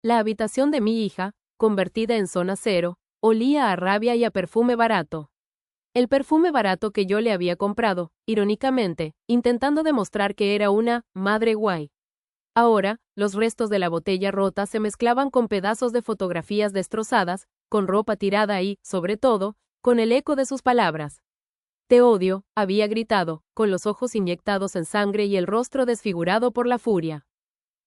La habitación de mi hija, convertida en zona cero, olía a rabia y a perfume barato. El perfume barato que yo le había comprado, irónicamente, intentando demostrar que era una madre guay. Ahora, los restos de la botella rota se mezclaban con pedazos de fotografías destrozadas, con ropa tirada y, sobre todo, con el eco de sus palabras. Te odio, había gritado, con los ojos inyectados en sangre y el rostro desfigurado por la furia.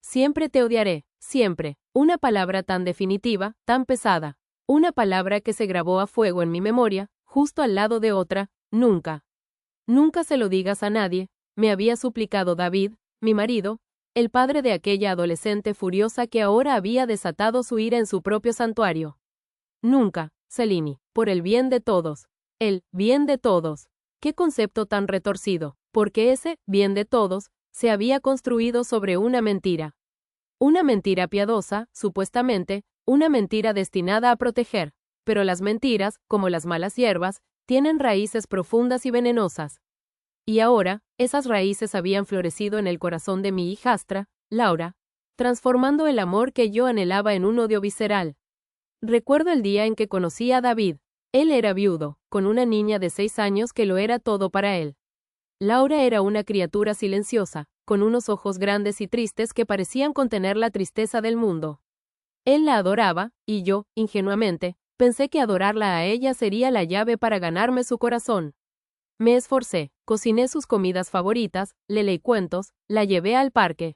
Siempre te odiaré, siempre. Una palabra tan definitiva, tan pesada. Una palabra que se grabó a fuego en mi memoria, justo al lado de otra, nunca. Nunca se lo digas a nadie, me había suplicado David, mi marido, el padre de aquella adolescente furiosa que ahora había desatado su ira en su propio santuario. Nunca, Selini, por el bien de todos. El bien de todos. Qué concepto tan retorcido, porque ese bien de todos se había construido sobre una mentira. Una mentira piadosa, supuestamente, una mentira destinada a proteger, pero las mentiras, como las malas hierbas, tienen raíces profundas y venenosas. Y ahora, esas raíces habían florecido en el corazón de mi hijastra, Laura, transformando el amor que yo anhelaba en un odio visceral. Recuerdo el día en que conocí a David. Él era viudo, con una niña de 6 años que lo era todo para él. Laura era una criatura silenciosa, con unos ojos grandes y tristes que parecían contener la tristeza del mundo. Él la adoraba, y yo, ingenuamente, pensé que adorarla a ella sería la llave para ganarme su corazón. Me esforcé, cociné sus comidas favoritas, le leí cuentos, la llevé al parque.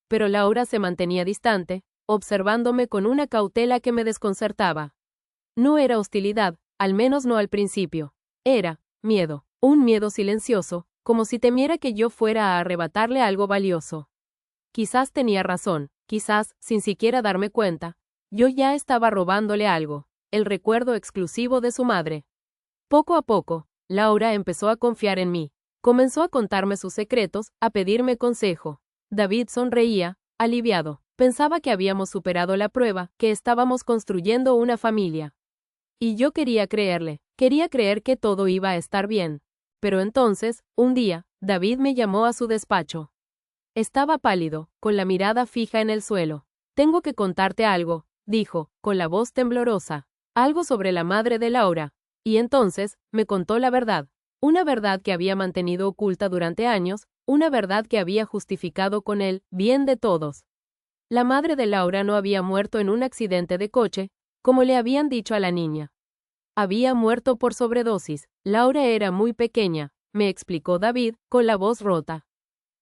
Pero Laura se mantenía distante, observándome con una cautela que me desconcertaba. No era hostilidad, al menos no al principio. Era miedo, un miedo silencioso, como si temiera que yo fuera a arrebatarle algo valioso. Quizás tenía razón, quizás, sin siquiera darme cuenta, yo ya estaba robándole algo, el recuerdo exclusivo de su madre. Poco a poco, Laura empezó a confiar en mí. Comenzó a contarme sus secretos, a pedirme consejo. David sonreía, aliviado. Pensaba que habíamos superado la prueba, que estábamos construyendo una familia. Y yo quería creerle, quería creer que todo iba a estar bien. Pero entonces, un día, David me llamó a su despacho. Estaba pálido, con la mirada fija en el suelo. Tengo que contarte algo, dijo, con la voz temblorosa. Algo sobre la madre de Laura. Y entonces, me contó la verdad. Una verdad que había mantenido oculta durante años, una verdad que había justificado con el bien de todos. La madre de Laura no había muerto en un accidente de coche, como le habían dicho a la niña. Había muerto por sobredosis. Laura era muy pequeña, me explicó David, con la voz rota.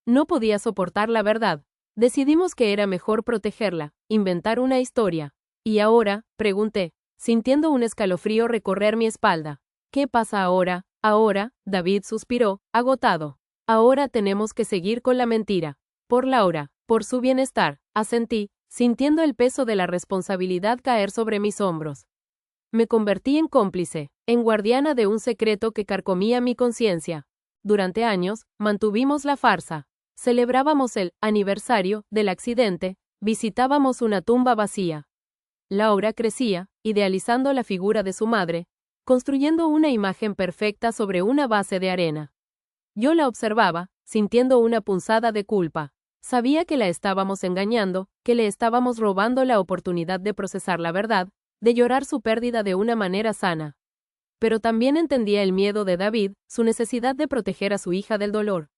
No podía soportar la verdad. Decidimos que era mejor protegerla, inventar una historia. Y ahora, pregunté, sintiendo un escalofrío recorrer mi espalda. ¿Qué pasa ahora? Ahora, David suspiró, agotado. Ahora tenemos que seguir con la mentira. Por Laura, por su bienestar, asentí, sintiendo el peso de la responsabilidad caer sobre mis hombros. Me convertí en cómplice, en guardiana de un secreto que carcomía mi conciencia. Durante años, mantuvimos la farsa. Celebrábamos el aniversario del accidente, visitábamos una tumba vacía. Laura crecía, idealizando la figura de su madre, construyendo una imagen perfecta sobre una base de arena. Yo la observaba, sintiendo una punzada de culpa. Sabía que la estábamos engañando, que le estábamos robando la oportunidad de procesar la verdad, de llorar su pérdida de una manera sana. Pero también entendía el miedo de David, su necesidad de proteger a su hija del dolor.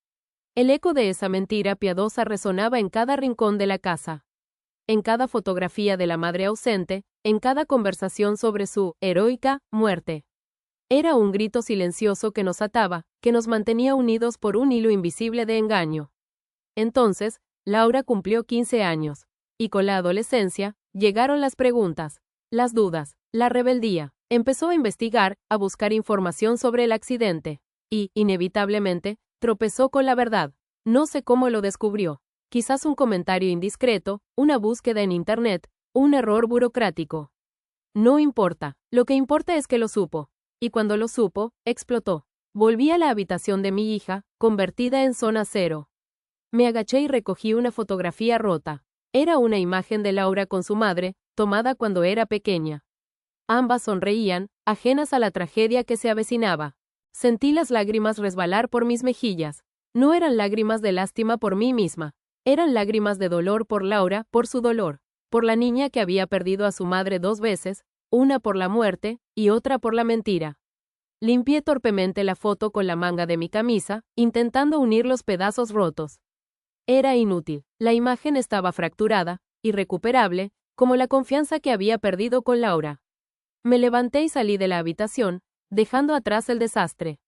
El eco de esa mentira piadosa resonaba en cada rincón de la casa. En cada fotografía de la madre ausente, en cada conversación sobre su heroica muerte. Era un grito silencioso que nos ataba, que nos mantenía unidos por un hilo invisible de engaño. Entonces, Laura cumplió 15 años, y con la adolescencia, llegaron las preguntas, las dudas, la rebeldía. Empezó a investigar, a buscar información sobre el accidente, y, inevitablemente, tropezó con la verdad. No sé cómo lo descubrió. Quizás un comentario indiscreto, una búsqueda en Internet, un error burocrático. No importa, lo que importa es que lo supo. Y cuando lo supo, explotó. Volví a la habitación de mi hija, convertida en zona cero. Me agaché y recogí una fotografía rota. Era una imagen de Laura con su madre, tomada cuando era pequeña. Ambas sonreían, ajenas a la tragedia que se avecinaba. Sentí las lágrimas resbalar por mis mejillas. No eran lágrimas de lástima por mí misma. Eran lágrimas de dolor por Laura, por su dolor. por la niña que había perdido a su madre 2 veces, una por la muerte y otra por la mentira. Limpié torpemente la foto con la manga de mi camisa, intentando unir los pedazos rotos. Era inútil. La imagen estaba fracturada, irrecuperable, como la confianza que había perdido con Laura. Me levanté y salí de la habitación, dejando atrás el desastre.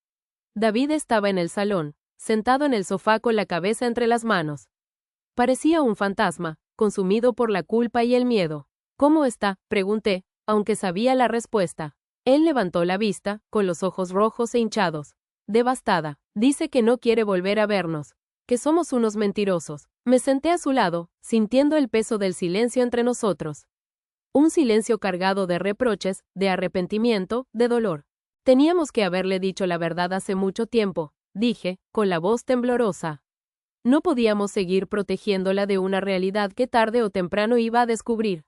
David estaba en el salón, sentado en el sofá con la cabeza entre las manos. Parecía un fantasma, consumido por la culpa y el miedo. ¿Cómo está?, pregunté, aunque sabía la respuesta. Él levantó la vista, con los ojos rojos e hinchados. Devastada. Dice que no quiere volver a vernos, que somos unos mentirosos. Me senté a su lado, sintiendo el peso del silencio entre nosotros. Un silencio cargado de reproches, de arrepentimiento, de dolor. Teníamos que haberle dicho la verdad hace mucho tiempo, dije, con la voz temblorosa. No podíamos seguir protegiéndola de una realidad que tarde o temprano iba a descubrir.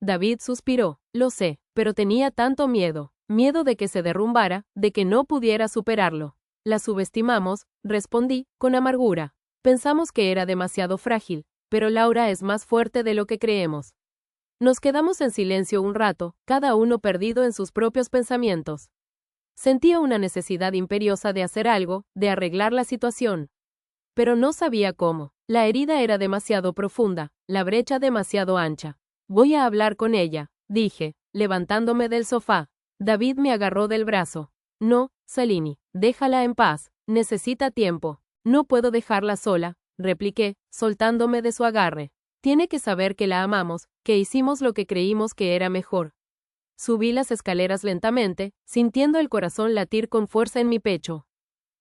David suspiró. Lo sé, pero tenía tanto miedo. Miedo de que se derrumbara, de que no pudiera superarlo. La subestimamos, respondí, con amargura. Pensamos que era demasiado frágil, pero Laura es más fuerte de lo que creemos. Nos quedamos en silencio un rato, cada uno perdido en sus propios pensamientos. Sentía una necesidad imperiosa de hacer algo, de arreglar la situación. Pero no sabía cómo. La herida era demasiado profunda, la brecha demasiado ancha. Voy a hablar con ella, dije, levantándome del sofá. David me agarró del brazo. No, Salini, déjala en paz, necesita tiempo. No puedo dejarla sola, repliqué, soltándome de su agarre. Tiene que saber que la amamos, que hicimos lo que creímos que era mejor. Subí las escaleras lentamente, sintiendo el corazón latir con fuerza en mi pecho.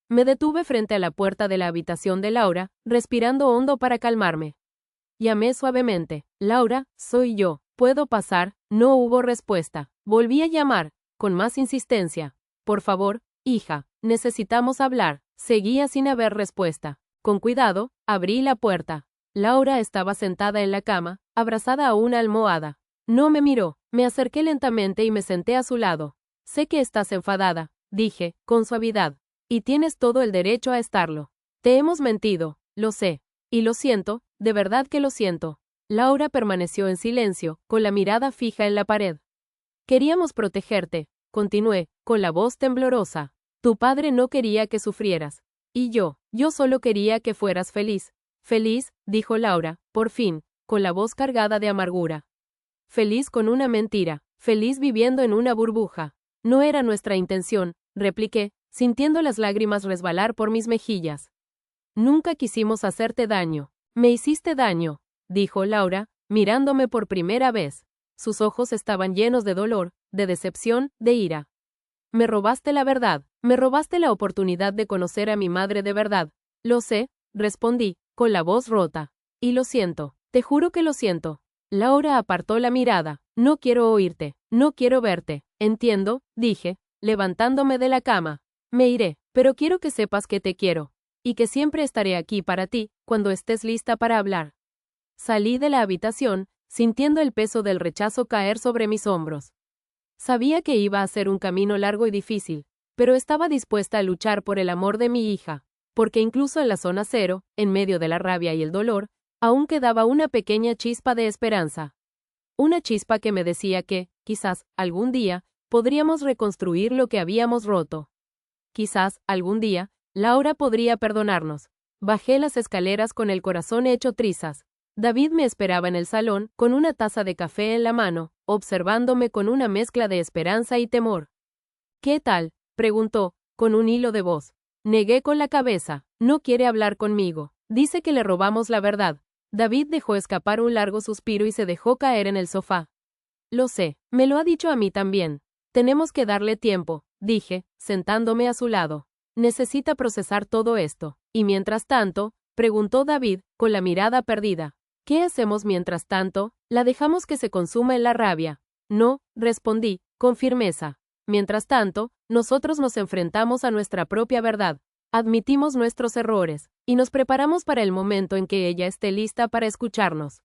Me detuve frente a la puerta de la habitación de Laura, respirando hondo para calmarme. Llamé suavemente. Laura, soy yo. ¿Puedo pasar? No hubo respuesta. Volví a llamar, con más insistencia. Por favor, hija, necesitamos hablar. Seguía sin haber respuesta. Con cuidado, abrí la puerta. Laura estaba sentada en la cama, abrazada a una almohada. No me miró. Me acerqué lentamente y me senté a su lado. Sé que estás enfadada, dije, con suavidad. Y tienes todo el derecho a estarlo. Te hemos mentido, lo sé. Y lo siento, de verdad que lo siento. Laura permaneció en silencio, con la mirada fija en la pared. Queríamos protegerte, continué, con la voz temblorosa. Tu padre no quería que sufrieras. Y yo solo quería que fueras feliz. Feliz, dijo Laura, por fin, con la voz cargada de amargura. Feliz con una mentira, feliz viviendo en una burbuja. No era nuestra intención, repliqué, sintiendo las lágrimas resbalar por mis mejillas. Nunca quisimos hacerte daño. Me hiciste daño, dijo Laura, mirándome por primera vez. Sus ojos estaban llenos de dolor, de decepción, de ira. Me robaste la verdad, me robaste la oportunidad de conocer a mi madre de verdad. Lo sé, respondí, con la voz rota. Y lo siento, te juro que lo siento. Laura apartó la mirada. No quiero oírte, no quiero verte. Entiendo, dije, levantándome de la cama. Me iré, pero quiero que sepas que te quiero. Y que siempre estaré aquí para ti, cuando estés lista para hablar. Salí de la habitación, sintiendo el peso del rechazo caer sobre mis hombros. Sabía que iba a ser un camino largo y difícil, pero estaba dispuesta a luchar por el amor de mi hija, porque incluso en la zona cero, en medio de la rabia y el dolor, aún quedaba una pequeña chispa de esperanza. Una chispa que me decía que, quizás, algún día, podríamos reconstruir lo que habíamos roto. Quizás, algún día, Laura podría perdonarnos. Bajé las escaleras con el corazón hecho trizas. David me esperaba en el salón, con una taza de café en la mano, observándome con una mezcla de esperanza y temor. ¿Qué tal?, preguntó, con un hilo de voz. Negué con la cabeza. No quiere hablar conmigo. Dice que le robamos la verdad. David dejó escapar un largo suspiro y se dejó caer en el sofá. Lo sé, me lo ha dicho a mí también. Tenemos que darle tiempo, dije, sentándome a su lado. Necesita procesar todo esto. Y mientras tanto, preguntó David, con la mirada perdida. ¿Qué hacemos mientras tanto? La dejamos que se consuma en la rabia. No, respondí, con firmeza. Mientras tanto, nosotros nos enfrentamos a nuestra propia verdad. Admitimos nuestros errores, y nos preparamos para el momento en que ella esté lista para escucharnos.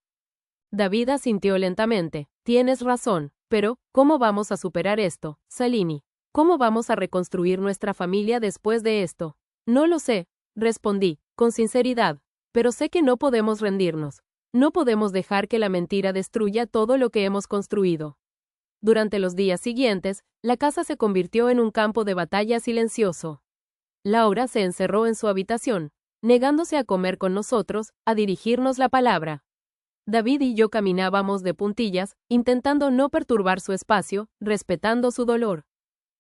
David asintió lentamente. Tienes razón, pero, ¿cómo vamos a superar esto, Salini? ¿Cómo vamos a reconstruir nuestra familia después de esto? No lo sé, respondí, con sinceridad, pero sé que no podemos rendirnos. No podemos dejar que la mentira destruya todo lo que hemos construido. Durante los días siguientes, la casa se convirtió en un campo de batalla silencioso. Laura se encerró en su habitación, negándose a comer con nosotros, a dirigirnos la palabra. David y yo caminábamos de puntillas, intentando no perturbar su espacio, respetando su dolor.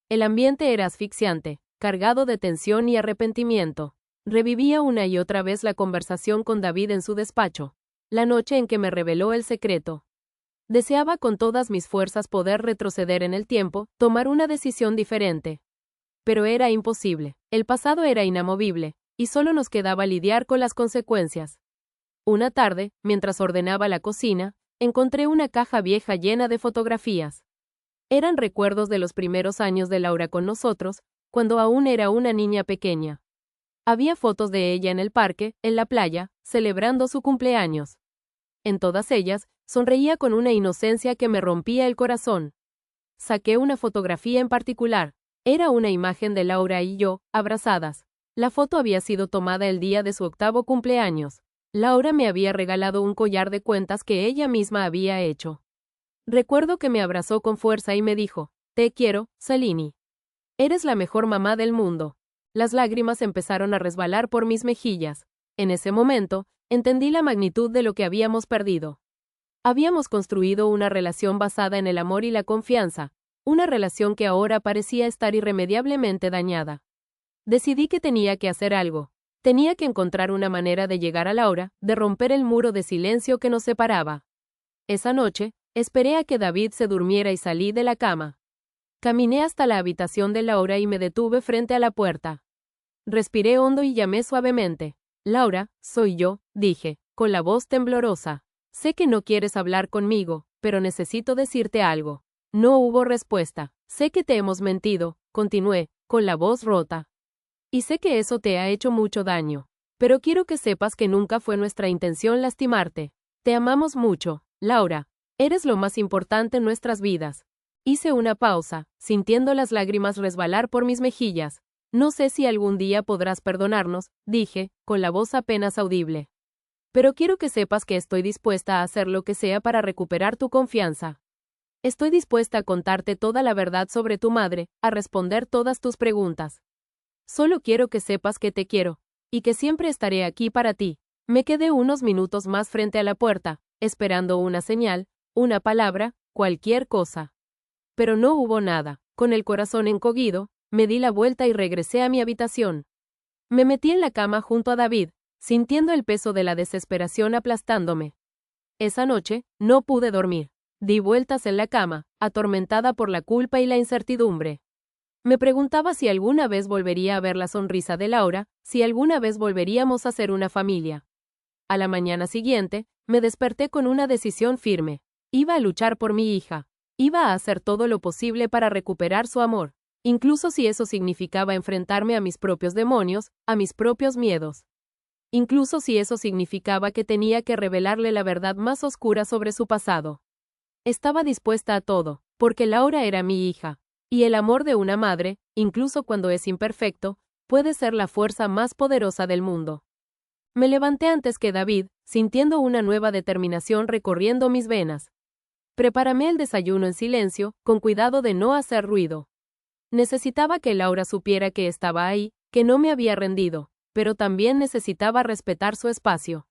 El ambiente era asfixiante, cargado de tensión y arrepentimiento. Revivía una y otra vez la conversación con David en su despacho, la noche en que me reveló el secreto. Deseaba con todas mis fuerzas poder retroceder en el tiempo, tomar una decisión diferente. Pero era imposible. El pasado era inamovible, y solo nos quedaba lidiar con las consecuencias. Una tarde, mientras ordenaba la cocina, encontré una caja vieja llena de fotografías. Eran recuerdos de los primeros años de Laura con nosotros, cuando aún era una niña pequeña. Había fotos de ella en el parque, en la playa, celebrando su cumpleaños. En todas ellas, sonreía con una inocencia que me rompía el corazón. Saqué una fotografía en particular. Era una imagen de Laura y yo, abrazadas. La foto había sido tomada el día de su 8º cumpleaños. Laura me había regalado un collar de cuentas que ella misma había hecho. Recuerdo que me abrazó con fuerza y me dijo, «Te quiero, Salini. Eres la mejor mamá del mundo». Las lágrimas empezaron a resbalar por mis mejillas. En ese momento, entendí la magnitud de lo que habíamos perdido. Habíamos construido una relación basada en el amor y la confianza, una relación que ahora parecía estar irremediablemente dañada. Decidí que tenía que hacer algo. Tenía que encontrar una manera de llegar a Laura, de romper el muro de silencio que nos separaba. Esa noche, esperé a que David se durmiera y salí de la cama. Caminé hasta la habitación de Laura y me detuve frente a la puerta. Respiré hondo y llamé suavemente. «Laura, soy yo», dije, con la voz temblorosa. «Sé que no quieres hablar conmigo, pero necesito decirte algo». No hubo respuesta. «Sé que te hemos mentido», continué, con la voz rota. «Y sé que eso te ha hecho mucho daño. Pero quiero que sepas que nunca fue nuestra intención lastimarte. Te amamos mucho, Laura. Eres lo más importante en nuestras vidas». Hice una pausa, sintiendo las lágrimas resbalar por mis mejillas. «No sé si algún día podrás perdonarnos», dije, con la voz apenas audible. «Pero quiero que sepas que estoy dispuesta a hacer lo que sea para recuperar tu confianza. Estoy dispuesta a contarte toda la verdad sobre tu madre, a responder todas tus preguntas. Solo quiero que sepas que te quiero, y que siempre estaré aquí para ti». Me quedé unos minutos más frente a la puerta, esperando una señal, una palabra, cualquier cosa. Pero no hubo nada. Con el corazón encogido, me di la vuelta y regresé a mi habitación. Me metí en la cama junto a David, sintiendo el peso de la desesperación aplastándome. Esa noche, no pude dormir. Di vueltas en la cama, atormentada por la culpa y la incertidumbre. Me preguntaba si alguna vez volvería a ver la sonrisa de Laura, si alguna vez volveríamos a ser una familia. A la mañana siguiente, me desperté con una decisión firme. Iba a luchar por mi hija. Iba a hacer todo lo posible para recuperar su amor, incluso si eso significaba enfrentarme a mis propios demonios, a mis propios miedos. Incluso si eso significaba que tenía que revelarle la verdad más oscura sobre su pasado. Estaba dispuesta a todo, porque Laura era mi hija, y el amor de una madre, incluso cuando es imperfecto, puede ser la fuerza más poderosa del mundo. Me levanté antes que David, sintiendo una nueva determinación recorriendo mis venas. Preparé el desayuno en silencio, con cuidado de no hacer ruido. Necesitaba que Laura supiera que estaba ahí, que no me había rendido, pero también necesitaba respetar su espacio.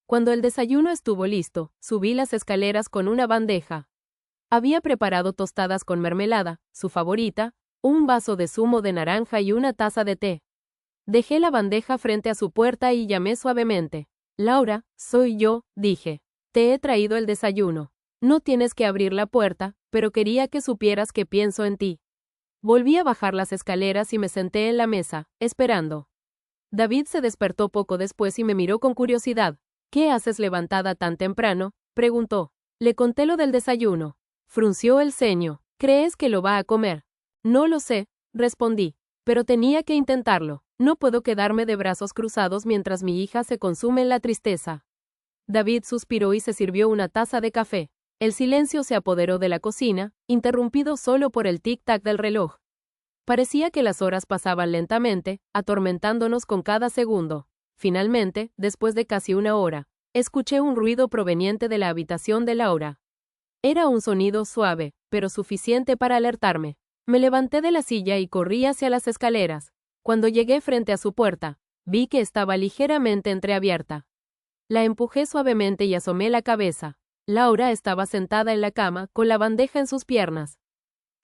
Cuando el desayuno estuvo listo, subí las escaleras con una bandeja. Había preparado tostadas con mermelada, su favorita, un vaso de zumo de naranja y una taza de té. Dejé la bandeja frente a su puerta y llamé suavemente. «Laura, soy yo», dije. «Te he traído el desayuno. No tienes que abrir la puerta, pero quería que supieras que pienso en ti». Volví a bajar las escaleras y me senté en la mesa, esperando. David se despertó poco después y me miró con curiosidad. «¿Qué haces levantada tan temprano?», preguntó. Le conté lo del desayuno. Frunció el ceño. «¿Crees que lo va a comer?». «No lo sé», respondí. «Pero tenía que intentarlo. No puedo quedarme de brazos cruzados mientras mi hija se consume en la tristeza». David suspiró y se sirvió una taza de café. El silencio se apoderó de la cocina, interrumpido solo por el tic-tac del reloj. Parecía que las horas pasaban lentamente, atormentándonos con cada segundo. Finalmente, después de casi una hora, escuché un ruido proveniente de la habitación de Laura. Era un sonido suave, pero suficiente para alertarme. Me levanté de la silla y corrí hacia las escaleras. Cuando llegué frente a su puerta, vi que estaba ligeramente entreabierta. La empujé suavemente y asomé la cabeza. Laura estaba sentada en la cama, con la bandeja en sus piernas.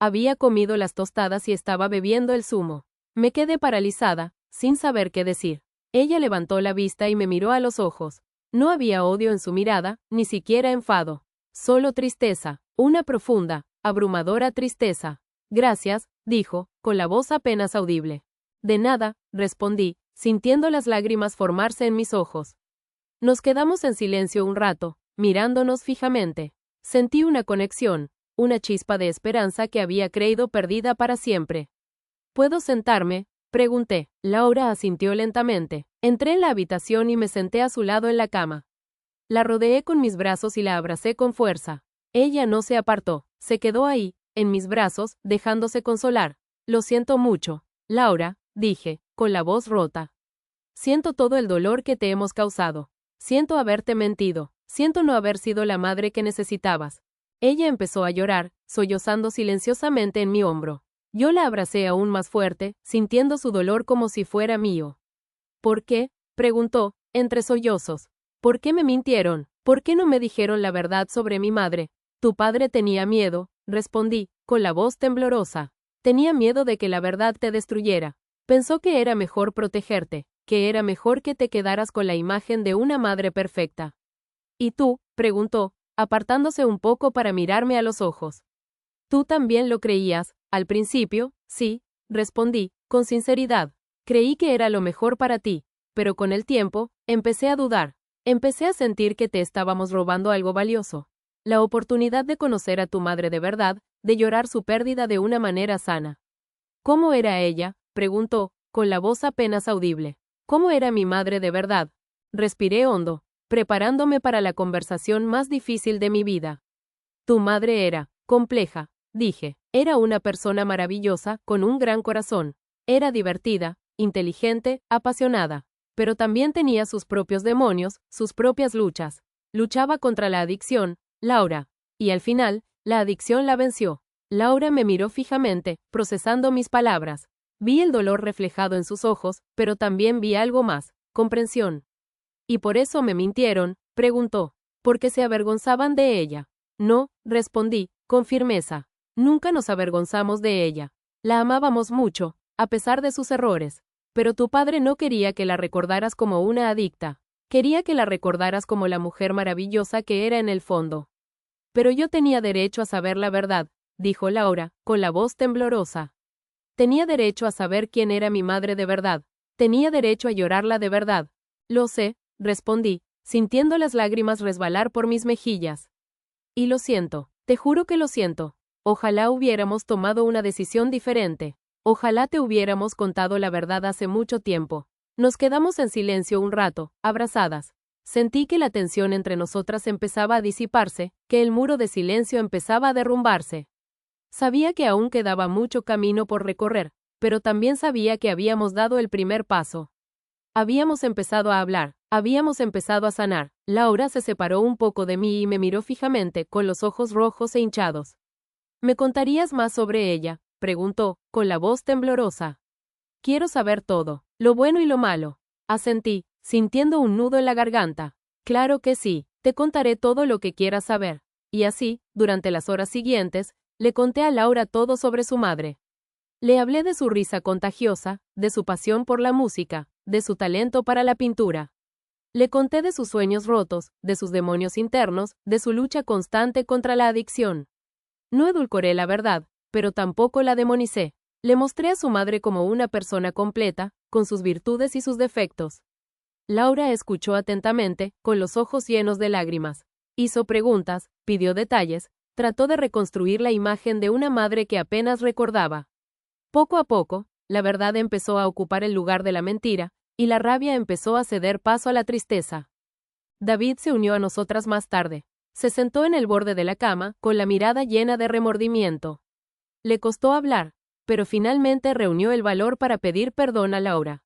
Había comido las tostadas y estaba bebiendo el zumo. Me quedé paralizada, sin saber qué decir. Ella levantó la vista y me miró a los ojos. No había odio en su mirada, ni siquiera enfado. Solo tristeza, una profunda, abrumadora tristeza. Gracias, dijo, con la voz apenas audible. De nada, respondí, sintiendo las lágrimas formarse en mis ojos. Nos quedamos en silencio un rato, mirándonos fijamente. Sentí una conexión, una chispa de esperanza que había creído perdida para siempre. ¿Puedo sentarme?, pregunté. Laura asintió lentamente. Entré en la habitación y me senté a su lado en la cama. La rodeé con mis brazos y la abracé con fuerza. Ella no se apartó, se quedó ahí, en mis brazos, dejándose consolar. Lo siento mucho, Laura, dije, con la voz rota. Siento todo el dolor que te hemos causado. Siento haberte mentido. Siento no haber sido la madre que necesitabas. Ella empezó a llorar, sollozando silenciosamente en mi hombro. Yo la abracé aún más fuerte, sintiendo su dolor como si fuera mío. ¿Por qué?, preguntó, entre sollozos. ¿Por qué me mintieron? ¿Por qué no me dijeron la verdad sobre mi madre? Tu padre tenía miedo, respondí, con la voz temblorosa. Tenía miedo de que la verdad te destruyera. Pensó que era mejor protegerte, que era mejor que te quedaras con la imagen de una madre perfecta. ¿Y tú?, preguntó, apartándose un poco para mirarme a los ojos. ¿Tú también lo creías, al principio? Sí, respondí, con sinceridad. Creí que era lo mejor para ti, pero con el tiempo, empecé a dudar. Empecé a sentir que te estábamos robando algo valioso. La oportunidad de conocer a tu madre de verdad, de llorar su pérdida de una manera sana. ¿Cómo era ella?, preguntó, con la voz apenas audible. ¿Cómo era mi madre de verdad? Respiré hondo, preparándome para la conversación más difícil de mi vida. Tu madre era compleja, dije. Era una persona maravillosa, con un gran corazón. Era divertida, inteligente, apasionada. Pero también tenía sus propios demonios, sus propias luchas. Luchaba contra la adicción, Laura. Y al final, la adicción la venció. Laura me miró fijamente, procesando mis palabras. Vi el dolor reflejado en sus ojos, pero también vi algo más, comprensión. ¿Y por eso me mintieron?, preguntó. Porque se avergonzaban de ella. No, respondí, con firmeza. Nunca nos avergonzamos de ella. La amábamos mucho, a pesar de sus errores. Pero tu padre no quería que la recordaras como una adicta. Quería que la recordaras como la mujer maravillosa que era en el fondo. Pero yo tenía derecho a saber la verdad, dijo Laura, con la voz temblorosa. Tenía derecho a saber quién era mi madre de verdad. Tenía derecho a llorarla de verdad. Lo sé, respondí, sintiendo las lágrimas resbalar por mis mejillas. Y lo siento, te juro que lo siento. Ojalá hubiéramos tomado una decisión diferente. Ojalá te hubiéramos contado la verdad hace mucho tiempo. Nos quedamos en silencio un rato, abrazadas. Sentí que la tensión entre nosotras empezaba a disiparse, que el muro de silencio empezaba a derrumbarse. Sabía que aún quedaba mucho camino por recorrer, pero también sabía que habíamos dado el primer paso. Habíamos empezado a hablar, habíamos empezado a sanar. Laura se separó un poco de mí y me miró fijamente, con los ojos rojos e hinchados. ¿Me contarías más sobre ella?, preguntó, con la voz temblorosa. Quiero saber todo, lo bueno y lo malo. Asentí, sintiendo un nudo en la garganta. Claro que sí, te contaré todo lo que quieras saber. Y así, durante las horas siguientes, le conté a Laura todo sobre su madre. Le hablé de su risa contagiosa, de su pasión por la música, de su talento para la pintura. Le conté de sus sueños rotos, de sus demonios internos, de su lucha constante contra la adicción. No edulcoré la verdad, pero tampoco la demonicé. Le mostré a su madre como una persona completa, con sus virtudes y sus defectos. Laura escuchó atentamente, con los ojos llenos de lágrimas. Hizo preguntas, pidió detalles, trató de reconstruir la imagen de una madre que apenas recordaba. Poco a poco, la verdad empezó a ocupar el lugar de la mentira, y la rabia empezó a ceder paso a la tristeza. David se unió a nosotras más tarde. Se sentó en el borde de la cama, con la mirada llena de remordimiento. Le costó hablar, pero finalmente reunió el valor para pedir perdón a Laura.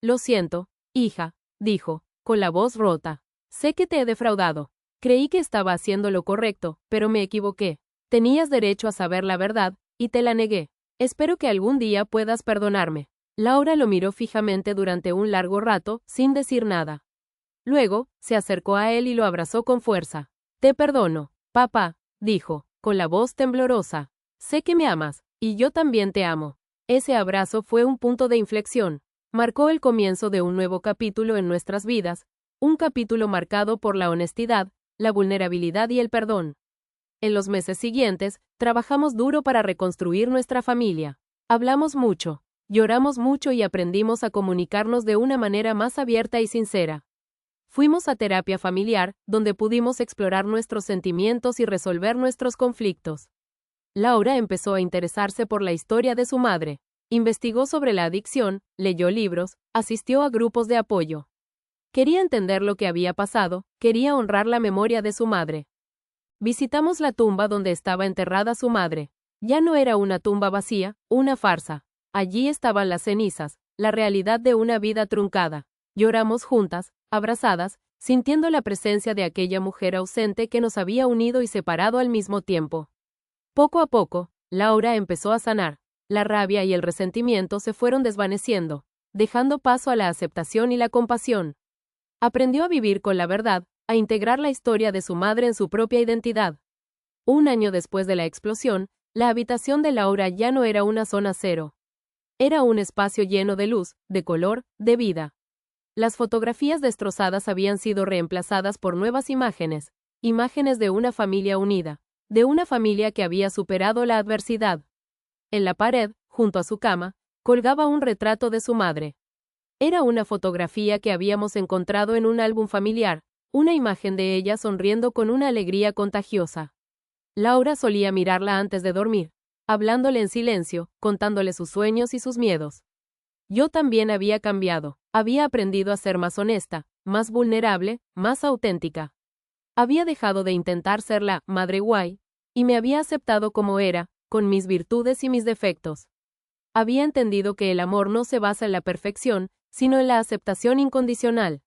Lo siento, hija, dijo, con la voz rota. Sé que te he defraudado. Creí que estaba haciendo lo correcto, pero me equivoqué. Tenías derecho a saber la verdad, y te la negué. Espero que algún día puedas perdonarme. Laura lo miró fijamente durante un largo rato, sin decir nada. Luego, se acercó a él y lo abrazó con fuerza. Te perdono, papá, dijo, con la voz temblorosa. Sé que me amas, y yo también te amo. Ese abrazo fue un punto de inflexión. Marcó el comienzo de un nuevo capítulo en nuestras vidas, un capítulo marcado por la honestidad, la vulnerabilidad y el perdón. En los meses siguientes, trabajamos duro para reconstruir nuestra familia. Hablamos mucho, lloramos mucho y aprendimos a comunicarnos de una manera más abierta y sincera. Fuimos a terapia familiar, donde pudimos explorar nuestros sentimientos y resolver nuestros conflictos. Laura empezó a interesarse por la historia de su madre. Investigó sobre la adicción, leyó libros, asistió a grupos de apoyo. Quería entender lo que había pasado, quería honrar la memoria de su madre. Visitamos la tumba donde estaba enterrada su madre. Ya no era una tumba vacía, una farsa. Allí estaban las cenizas, la realidad de una vida truncada. Lloramos juntas, abrazadas, sintiendo la presencia de aquella mujer ausente que nos había unido y separado al mismo tiempo. Poco a poco, Laura empezó a sanar. La rabia y el resentimiento se fueron desvaneciendo, dejando paso a la aceptación y la compasión. Aprendió a vivir con la verdad, a integrar la historia de su madre en su propia identidad. Un año después de la explosión, la habitación de Laura ya no era una zona cero. Era un espacio lleno de luz, de color, de vida. Las fotografías destrozadas habían sido reemplazadas por nuevas imágenes, imágenes de una familia unida, de una familia que había superado la adversidad. En la pared, junto a su cama, colgaba un retrato de su madre. Era una fotografía que habíamos encontrado en un álbum familiar, una imagen de ella sonriendo con una alegría contagiosa. Laura solía mirarla antes de dormir, hablándole en silencio, contándole sus sueños y sus miedos. Yo también había cambiado, había aprendido a ser más honesta, más vulnerable, más auténtica. Había dejado de intentar ser la madre guay, y me había aceptado como era, con mis virtudes y mis defectos. Había entendido que el amor no se basa en la perfección, sino en la aceptación incondicional.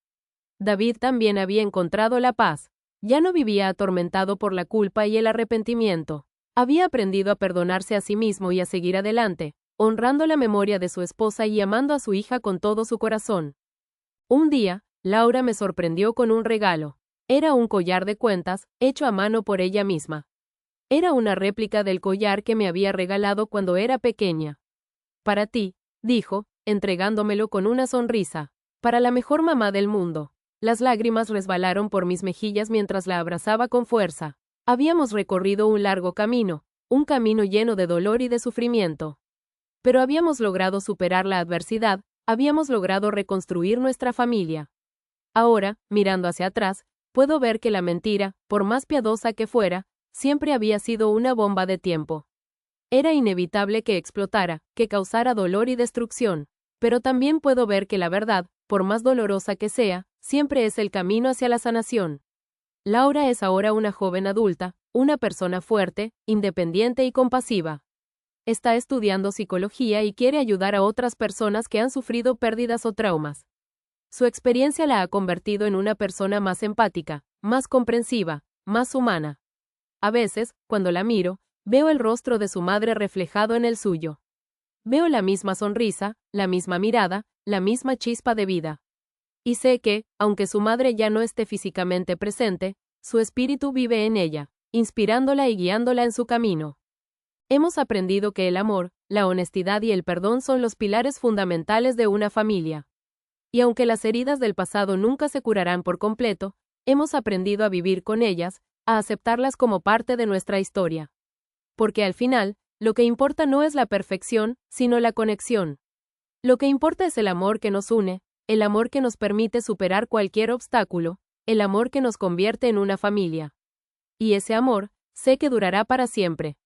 David también había encontrado la paz. Ya no vivía atormentado por la culpa y el arrepentimiento. Había aprendido a perdonarse a sí mismo y a seguir adelante, honrando la memoria de su esposa y amando a su hija con todo su corazón. Un día, Laura me sorprendió con un regalo. Era un collar de cuentas, hecho a mano por ella misma. Era una réplica del collar que me había regalado cuando era pequeña. Para ti, dijo, entregándomelo con una sonrisa. Para la mejor mamá del mundo. Las lágrimas resbalaron por mis mejillas mientras la abrazaba con fuerza. Habíamos recorrido un largo camino, un camino lleno de dolor y de sufrimiento. Pero habíamos logrado superar la adversidad, habíamos logrado reconstruir nuestra familia. Ahora, mirando hacia atrás, puedo ver que la mentira, por más piadosa que fuera, siempre había sido una bomba de tiempo. Era inevitable que explotara, que causara dolor y destrucción. Pero también puedo ver que la verdad, por más dolorosa que sea, siempre es el camino hacia la sanación. Laura es ahora una joven adulta, una persona fuerte, independiente y compasiva. Está estudiando psicología y quiere ayudar a otras personas que han sufrido pérdidas o traumas. Su experiencia la ha convertido en una persona más empática, más comprensiva, más humana. A veces, cuando la miro, veo el rostro de su madre reflejado en el suyo. Veo la misma sonrisa, la misma mirada, la misma chispa de vida. Y sé que, aunque su madre ya no esté físicamente presente, su espíritu vive en ella, inspirándola y guiándola en su camino. Hemos aprendido que el amor, la honestidad y el perdón son los pilares fundamentales de una familia. Y aunque las heridas del pasado nunca se curarán por completo, hemos aprendido a vivir con ellas, a aceptarlas como parte de nuestra historia. Porque al final, lo que importa no es la perfección, sino la conexión. Lo que importa es el amor que nos une, el amor que nos permite superar cualquier obstáculo, el amor que nos convierte en una familia. Y ese amor, sé que durará para siempre.